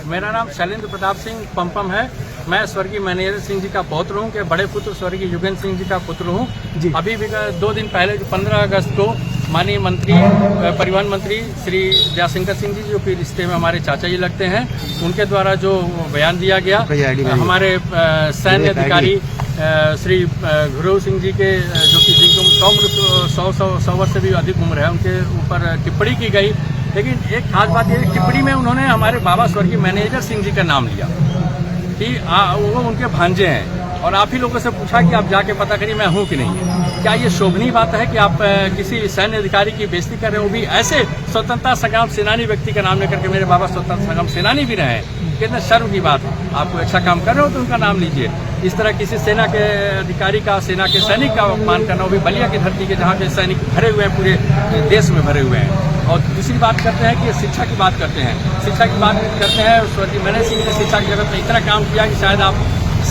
मेरा नाम शैलेंद्र प्रताप सिंह पंपम है। मैं स्वर्गीय मैनेजर सिंह जी का पौत्र हूँ के बड़े पुत्र स्वर्गीय युगेंद्र सिंह जी का पुत्र हूँ। अभी भी 2 दिन पहले जो 15 अगस्त को माननीय मंत्री परिवहन मंत्री श्री जयशंकर सिंह जी जो कि रिश्ते में हमारे चाचा जी लगते हैं, उनके द्वारा जो बयान दिया गया, हमारे सैन्य अधिकारी श्री गुरु सिंह जी के जो कि जिनको 100 वर्ष से भी अधिक उम्र है, उनके ऊपर टिप्पणी की गई। लेकिन एक खास बात यह टिप्पणी में उन्होंने हमारे बाबा स्वर्गीय मैनेजर सिंह जी का नाम लिया कि वो उनके भांजे हैं, और आप ही लोगों से पूछा कि आप जाके पता करिए मैं हूं कि नहीं। क्या ये शोभनीय बात है कि आप किसी सैन्य अधिकारी की बेइज्जती कर रहे हो, वो भी ऐसे स्वतंत्रता संग्राम सेनानी व्यक्ति का नाम लेकर के? मेरे बाबा स्वतंत्रता संग्राम सेनानी भी रहे हैं, कितने शर्म की बात है। आपको अच्छा काम कर रहे हो तो उनका नाम लीजिए। इस तरह किसी सेना के अधिकारी का, सेना के सैनिक का अपमान करना, वो भी बलिया की धरती के जहाँ के सैनिक भरे हुए हैं, पूरे देश में भरे हुए हैं। और दूसरी बात करते हैं कि शिक्षा की बात करते हैं, शिक्षा की बात करते हैं। स्वर्गीय मैनेजर सिंह ने शिक्षा की जगत में इतना काम किया कि शायद आप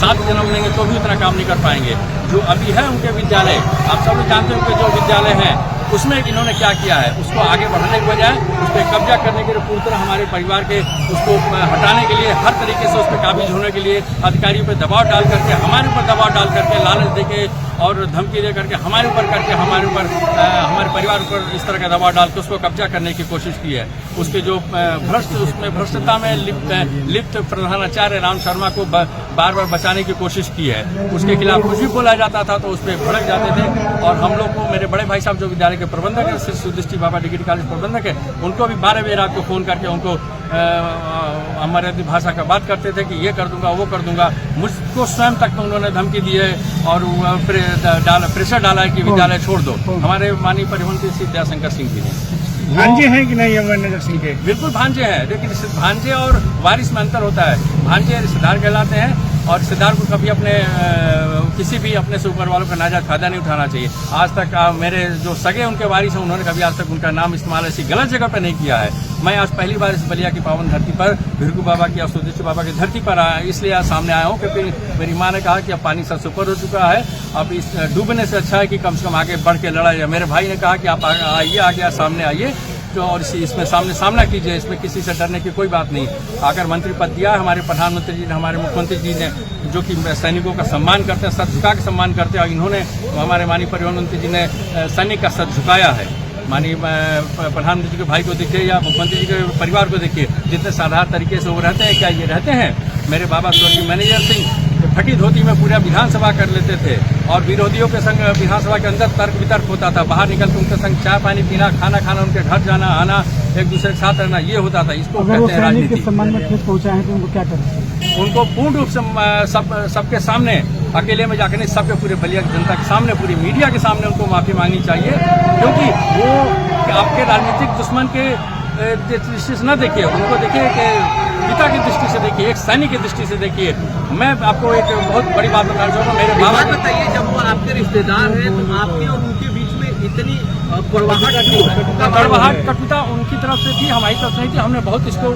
7 जन्म लेंगे तो भी उतना काम नहीं कर पाएंगे। जो अभी है उनके विद्यालय, आप सब लोग जानते हैं उनके जो विद्यालय हैं उसमें इन्होंने क्या किया है, उसको आगे बढ़ाने के बजाय उस पर कब्जा करने के लिए, पूरी तरह हमारे परिवार के उसको हटाने के लिए, हर तरीके से उस पर काबिज होने के लिए अधिकारियों पर दबाव डाल करके, हमारे ऊपर दबाव डाल करके, लालच देके और धमकी दे करके हमारे ऊपर करके, हमारे ऊपर हमारे परिवार पर इस तरह का दबाव डाल के उसको कब्जा करने की कोशिश की है। उसके जो भ्रष्टता में लिप्त प्रधानाचार्य राम शर्मा को बार बार बचाने की कोशिश की है। उसके खिलाफ कुछ भी बोला जाता था तो उस पर भड़क जाते थे। और हम लोग को, मेरे बड़े भाई साहब जो विद्यालय के प्रबंधक है, श्री सुदृष्टि बाबा डिग्री कॉलेज प्रबंधक है, उनको भी 12 बजे रात को फोन करके उनको हमारे भाषा का बात करते थे कि ये कर दूंगा, वो कर दूंगा। मुझको स्वयं तक तो उन्होंने धमकी दी है और प्रेशर डाला है कि विद्यालय छोड़ दो। हमारे माननीय परिवहन मंत्री श्री जयशंकर सिंह जी ने। भांजे हैं कि नहीं मैनेजर सिंह के? बिल्कुल भांजे हैं, लेकिन भांजे और वारिस में अंतर होता है। भांजे रिश्तेदार कहलाते हैं और रिश्तेदार को कभी अपने किसी भी अपने से ऊपर वालों का नाजायज फायदा नहीं उठाना चाहिए। आज तक मेरे जो सगे उनके वारिस हैं, उन्होंने कभी आज तक उनका नाम इस्तेमाल ऐसी गलत जगह पर नहीं किया है। मैं आज पहली बार इस बलिया की पावन धरती पर भिरगू बाबा की और सुदृष्टि बाबा की धरती पर आया, इसलिए आज सामने आया हूँ क्योंकि मेरी माँ ने कहा कि अब पानी सबसे ऊपर हो चुका है, अब इस डूबने से अच्छा है कि कम से कम आगे बढ़ के लड़ा जाए। मेरे भाई ने कहा कि आप आइए, आगे सामने आइए तो और इसमें सामना कीजिए, इसमें किसी से डरने की कोई बात नहीं। आकर मंत्री पद दिया हमारे प्रधानमंत्री जी ने, हमारे मुख्यमंत्री जी ने, जो कि सैनिकों का सम्मान करते हैं, सर झुका के सम्मान करते हैं, और इन्होंने हमारे माननीय परिवहन मंत्री जी ने सैनिक का सर झुकाया है। माननीय प्रधानमंत्री जी के भाई को देखिए या मुख्यमंत्री जी के परिवार को देखिए, जितने साधारण तरीके से वो रहते हैं, क्या ये रहते हैं? मेरे बाबा स्वर्गीय मैनेजर सिंह फटी धोती में पूरा विधानसभा कर लेते थे और विरोधियों के संग विधानसभा के अंदर तर्क वितर्क होता था। बाहर निकल के उनके संग चाय पानी पीना, खाना खाना, उनके घर जाना आना, एक दूसरे के साथ रहना, ये होता था। इसको कहते हैं राजनीति। के सम्मान में ठेस पहुंचा है तो उनको क्या करें? उनको पूर्ण रूप से सबके सामने, अकेले में जाकर नहीं, सबके पूरे बलिया की जनता के सामने, पूरी मीडिया के सामने उनको माफी मांगनी चाहिए, क्योंकि वो आपके राजनीतिक दुश्मन के दृष्टि से न देखिए, उनको देखिए कि पिता की दृष्टि से देखिए, एक सैनिक की दृष्टि से देखिए। मैं आपको एक बहुत बड़ी बात बताना चाहूँगा। मेरे बाबा बताइए, जब वो आपके रिश्तेदार हैं तो आपके और उनके बीच में इतनी कड़वाहट कटुता उनकी तरफ से थी, हमारी तरफ से नहीं थी। हमने बहुत इसको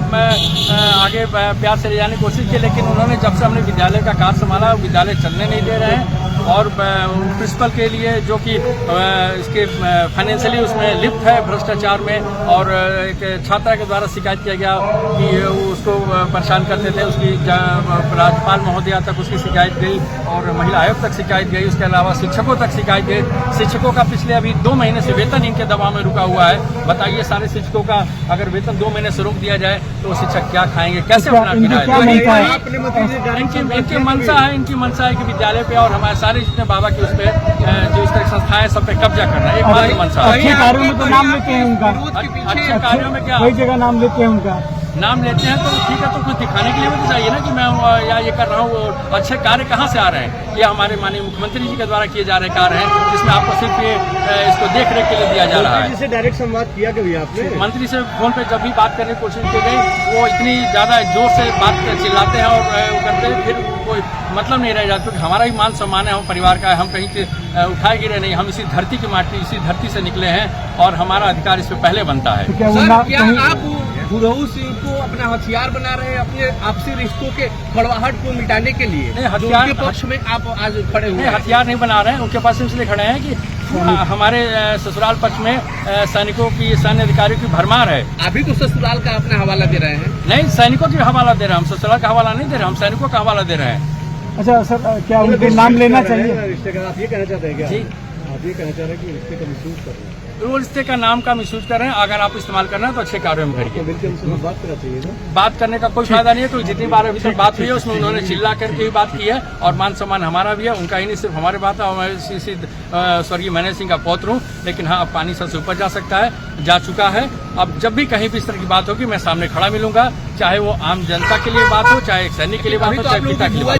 आगे प्यार से ले जाने की कोशिश की, लेकिन उन्होंने जब से हमने विद्यालय का कार्य संभाला, विद्यालय चलने नहीं दे रहे हैं। और प्रिंसिपल के लिए जो कि इसके फाइनेंशियली उसमें लिप्त है भ्रष्टाचार में, और एक छात्रा के द्वारा शिकायत किया गया कि उसको परेशान करते थे, उसकी राज्यपाल महोदया तक उसकी शिकायत गई और महिला आयोग तक शिकायत गई, उसके अलावा शिक्षकों तक शिकायत गई। शिक्षकों का पिछले अभी 2 महीने से वेतन इनके दबाव में रुका हुआ है। बताइए, सारे शिक्षकों का अगर वेतन 2 महीने से रोक दिया जाए तो शिक्षक क्या खाएंगे, कैसे अपना इनकी मंशा है कि विद्यालय पे और हमारे सारे जितने बाबा की उस पे जो इस तरह संस्थाएं सब पे कब्जा करना एक बात की मंशा है। अच्छे कार्यों में तो नाम लेते हैं उनका, अच्छे कार्यों में क्या कई जगह नाम लेते हैं उनका, नाम लेते हैं तो ठीक है, तो कुछ दिखाने के लिए भी तो चाहिए ना कि मैं या ये कर रहा हूँ। अच्छे कार्य कहाँ से आ रहे हैं? ये हमारे माननीय मुख्यमंत्री जी के द्वारा किए जा रहे कार्य हैं, जिसमें आपको सिर्फ ये इसको देख रेख के लिए दिया जा रहा है। मंत्री से डायरेक्ट संवाद किया कभी आपने? मंत्री से फोन पे जब भी बात करने की कोशिश की गई, वो इतनी ज्यादा जोर से बात चिल्लाते हैं और वो करते हैं, फिर कोई मतलब नहीं रह जाता, क्योंकि हमारा ही मान सम्मान है, हम परिवार का है, हम कहीं से उठाए गिरे नहीं, हम इसी धरती की माटी, इसी धरती से निकले हैं और हमारा अधिकार इस पे पहले बनता है। सर, क्या आप गुरु सिंह को अपना हथियार बना रहे हैं अपने आपसी रिश्तों के कड़वाहट को मिटाने के लिए? नहीं, हथियार के पक्ष में आप आज खड़े हुए? हथियार नहीं बना रहे हैं, उनके पास इसलिए खड़े हैं कि हमारे ससुराल पक्ष में सैनिकों की, सैन्य अधिकारियों की भरमार है। अभी तो ससुराल का अपना हवाला दे रहे हैं। नहीं, सैनिकों की हवाला दे रहे हैं, हम ससुराल का हवाला नहीं दे रहे, हम सैनिकों का हवाला दे रहे हैं। अच्छा सर, क्या उनके नाम लेना चाहिए? रिश्ते का आप ये कहना चाहते हैं क्या? जी, आप ये कहना चाह रहे हैं कि रिश्ते का मिसयूज कर रहे हैं? वो रिश्ते का नाम का मिसयूज कर रहे हैं। अगर आप इस्तेमाल करना है तो अच्छे कार्यों में तो करिए। बिल्कुल उनसे बात करना चाहिए ना। बात करने का कोई फायदा नहीं है, क्योंकि जितनी बार अभी तक बात हुई है उसमें उन्होंने चिल्ला करके ही बात की है, और मान सम्मान हमारा भी है, उनका ही नहीं, सिर्फ हमारे बात है। मैं स्वर्गीय मैनेजर सिंह का पौत्र हूँ, लेकिन हाँ, अब पानी सर से ऊपर जा सकता है, जा चुका है। अब जब भी कहीं भी इस तरह की बात होगी, मैं सामने खड़ा मिलूंगा, चाहे वो आम जनता के लिए बात हो, चाहे एक सैनिक के लिए बात हो, चाहे पिता के लिए बात हो।